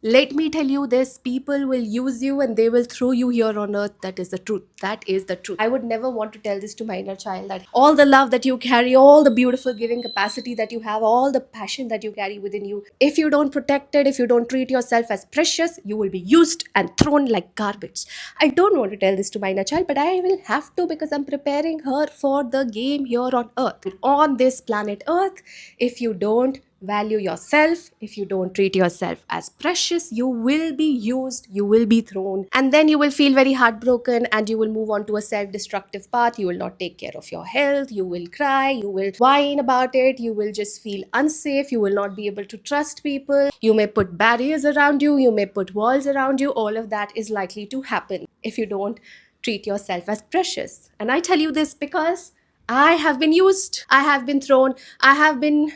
Let me tell you this, people will use you and they will throw you here on earth. That is the truth. That is the truth. I would never want to tell this to my inner child, that all the love that you carry, all the beautiful giving capacity that you have, all the passion that you carry within you, if you don't protect it, if you don't treat yourself as precious, you will be used and thrown like garbage. I don't want to tell this to my inner child, but I will have to, because I'm preparing her for the game here on earth. On this planet earth, if you don't value yourself, if you don't treat yourself as precious, you will be used, you will be thrown, and then you will feel very heartbroken and you will move on to a self destructive path. You will not take care of your health, you will cry, you will whine about it, you will just feel unsafe, you will not be able to trust people, you may put barriers around you, you may put walls around you. All of that is likely to happen if you don't treat yourself as precious. And I tell you this because I have been used, I have been thrown, I have been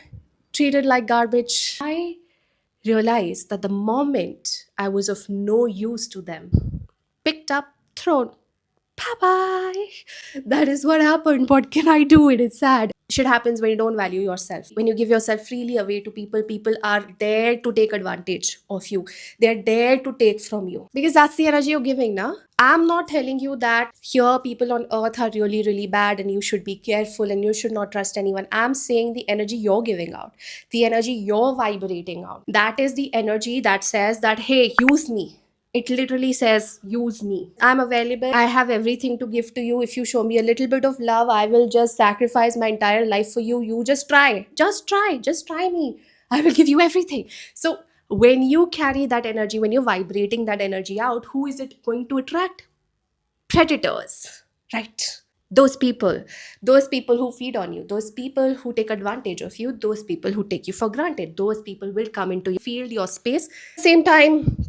treated like garbage. I realized that the moment I was of no use to them, picked up, thrown, bye bye. That is what happened. What can I do? It is sad. Shit happens when you don't value yourself. When you give yourself freely away to people, people are there to take advantage of you. They're there to take from you. Because that's the energy you're giving, now. I'm not telling you that here people on earth are really, really bad and you should be careful and you should not trust anyone. I'm saying the energy you're giving out, the energy you're vibrating out. That is the energy that says that, hey, use me. It literally says, use me. I'm available. I have everything to give to you. If you show me a little bit of love, I will just sacrifice my entire life for you. You just try. Just try. Just try me. I will give you everything. So, when you carry that energy, when you're vibrating that energy out, who is it going to attract? Predators, right? Those people who feed on you, those people who take advantage of you, those people who take you for granted, those people will come into your field, your space. Same time,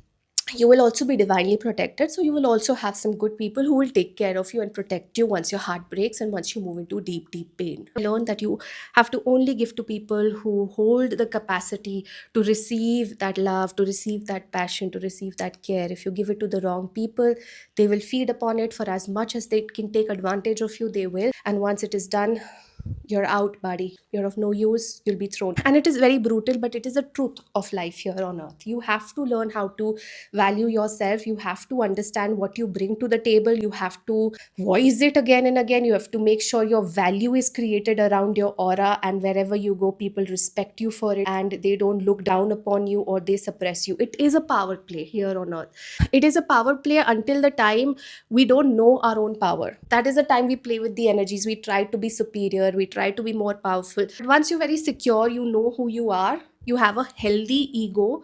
you will also be divinely protected, so you will also have some good people who will take care of you and protect you once your heart breaks and once you move into deep pain. Learn that you have to only give to people who hold the capacity to receive that love, to receive that passion, to receive that care. If you give it to the wrong people, they will feed upon it for as much as they can take advantage of you. They will, and once it is done, you're out, buddy. You're of no use. You'll be thrown. And it is very brutal, but it is the truth of life here on earth. You have to learn how to value yourself. You have to understand what you bring to the table. You have to voice it again and again. You have to make sure your value is created around your aura, and wherever you go, people respect you for it and they don't look down upon you or they suppress you. It is a power play here on earth. It is a power play until the time we don't know our own power. That is the time we play with the energies. We try to be superior, we try to be more powerful. But once you're very secure, you know who you are, you have a healthy ego,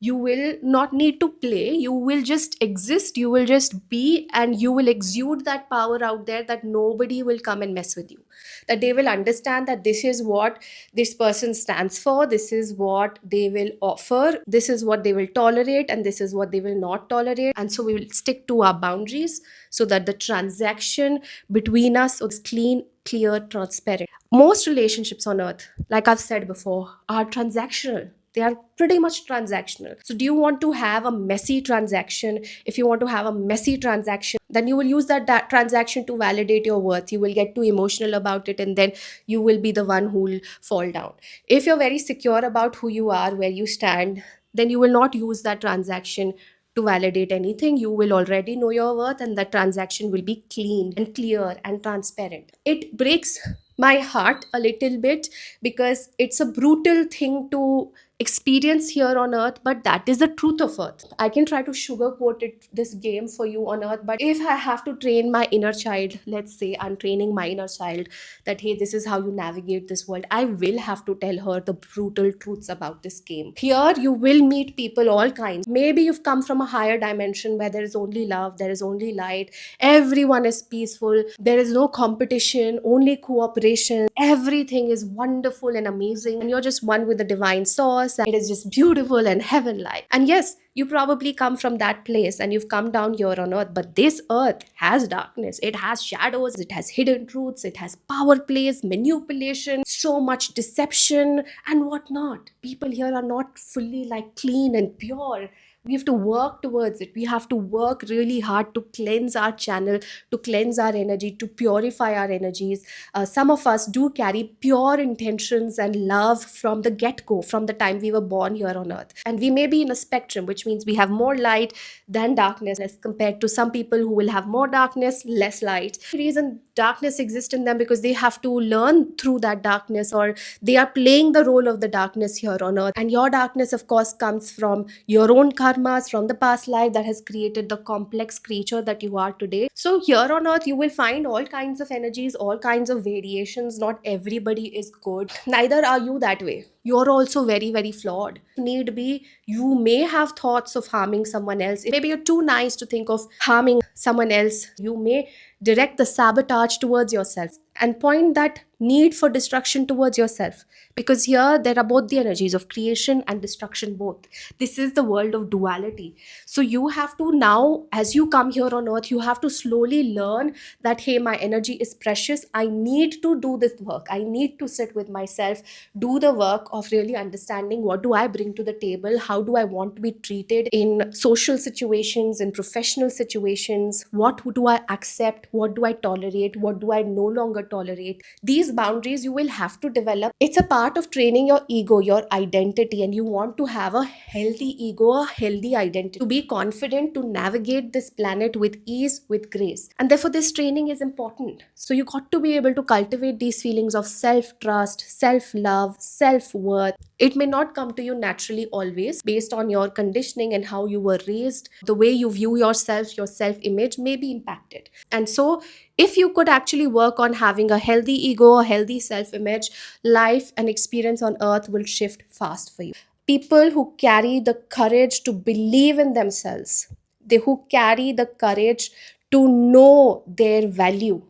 you will not need to play, you will just exist, you will just be, and you will exude that power out there, that nobody will come and mess with you, that they will understand that this is what this person stands for, this is what they will offer, this is what they will tolerate, and this is what they will not tolerate. And so we will stick to our boundaries so that the transaction between us is clean, clear, transparent. Most relationships on earth, like I've said before, are transactional. They are pretty much transactional. So, do you want to have a messy transaction? If you want to have a messy transaction, then you will use that transaction to validate your worth. You will get too emotional about it, and then you will be the one who will fall down. If you're very secure about who you are, where you stand, then you will not use that transaction to validate anything. You will already know your worth, and that transaction will be clean and clear and transparent. It breaks my heart a little bit because it's a brutal thing to experience here on earth, but that is the truth of earth. I can try to sugarcoat it, this game for you on earth, but if I have to train my inner child, let's say I'm training my inner child that, hey, this is how you navigate this world, I will have to tell her the brutal truths about this game. Here you will meet people all kinds. Maybe you've come from a higher dimension where there is only love, there is only light, everyone is peaceful, there is no competition, only cooperation, everything is wonderful and amazing, and you're just one with the divine source, and it is just beautiful and heaven like. And yes, you probably come from that place and you've come down here on earth, but this earth has darkness, it has shadows, it has hidden truths, it has power plays, manipulation, so much deception and whatnot. People here are not fully like clean and pure. We have to work towards it. We have to work really hard to cleanse our channel, to cleanse our energy, to purify our energies. Some of us do carry pure intentions and love from the get go, from the time we were born here on earth. And we may be in a spectrum, which which means we have more light than darkness as compared to some people who will have more darkness, less light. The reason darkness exists in them because they have to learn through that darkness, or they are playing the role of the darkness here on earth. And your darkness, of course, comes from your own karmas from the past life that has created the complex creature that you are today. So here on earth you will find all kinds of energies, all kinds of variations. Not everybody is good, neither are you that way. You're also very, very flawed. Need be, you may have thoughts of harming someone else. Maybe you're too nice to think of harming someone else. You may direct the sabotage towards yourself and point that need for destruction towards yourself, because here there are both the energies of creation and destruction both. This is the world of duality. So you have to now, as you come here on earth, you have to slowly learn that hey, my energy is precious. I need to do this work. I need to sit with myself, do the work of really understanding what do I bring to the table, how do I want to be treated in social situations, in professional situations, what do I accept, what do I tolerate, what do I no longer tolerate. These boundaries you will have to develop. It's a part of training your ego, your identity, and you want to have a healthy ego, a healthy identity, to be confident to navigate this planet with ease, with grace. And therefore this training is important. So you got to be able to cultivate these feelings of self trust, self love, self worth. It may not come to you naturally always, based on your conditioning and how you were raised. The way you view yourself, your self image may be impacted. And so if you could actually work on having a healthy ego, a healthy self image, life and experience on earth will shift fast for you. People who carry the courage to believe in themselves, they who carry the courage to know their value,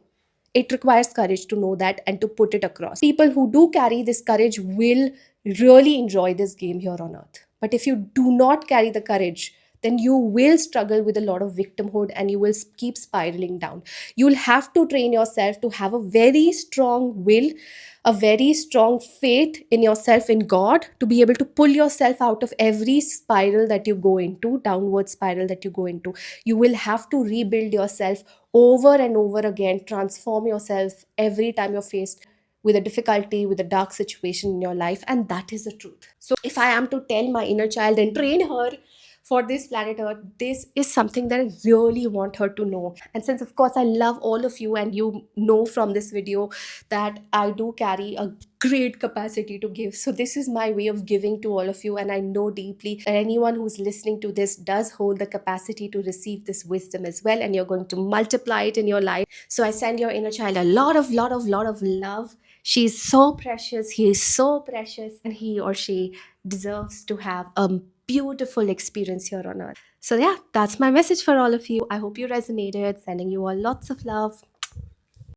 it requires courage to know that and to put it across. People who do carry this courage will really enjoy this game here on earth. But if you do not carry the courage, then you will struggle with a lot of victimhood and you will keep spiraling down. You'll have to train yourself to have a very strong will, a very strong faith in yourself, in God, to be able to pull yourself out of every spiral that you go into, downward spiral that you go into. You will have to rebuild yourself over and over again, transform yourself every time you're faced with a difficulty, with a dark situation in your life. And that is the truth. So if I am to tell my inner child and train her for this planet earth, this is something that I really want her to know. And since of course I love all of you, and you know from this video that I do carry a great capacity to give, so this is my way of giving to all of you. And I know deeply that anyone who's listening to this does hold the capacity to receive this wisdom as well, and you're going to multiply it in your life. So I send your inner child a lot of love. She's so precious, he is so precious, and he or she deserves to have a beautiful experience here on earth. So yeah, that's my message for all of you. I hope you resonated. Sending you all lots of love.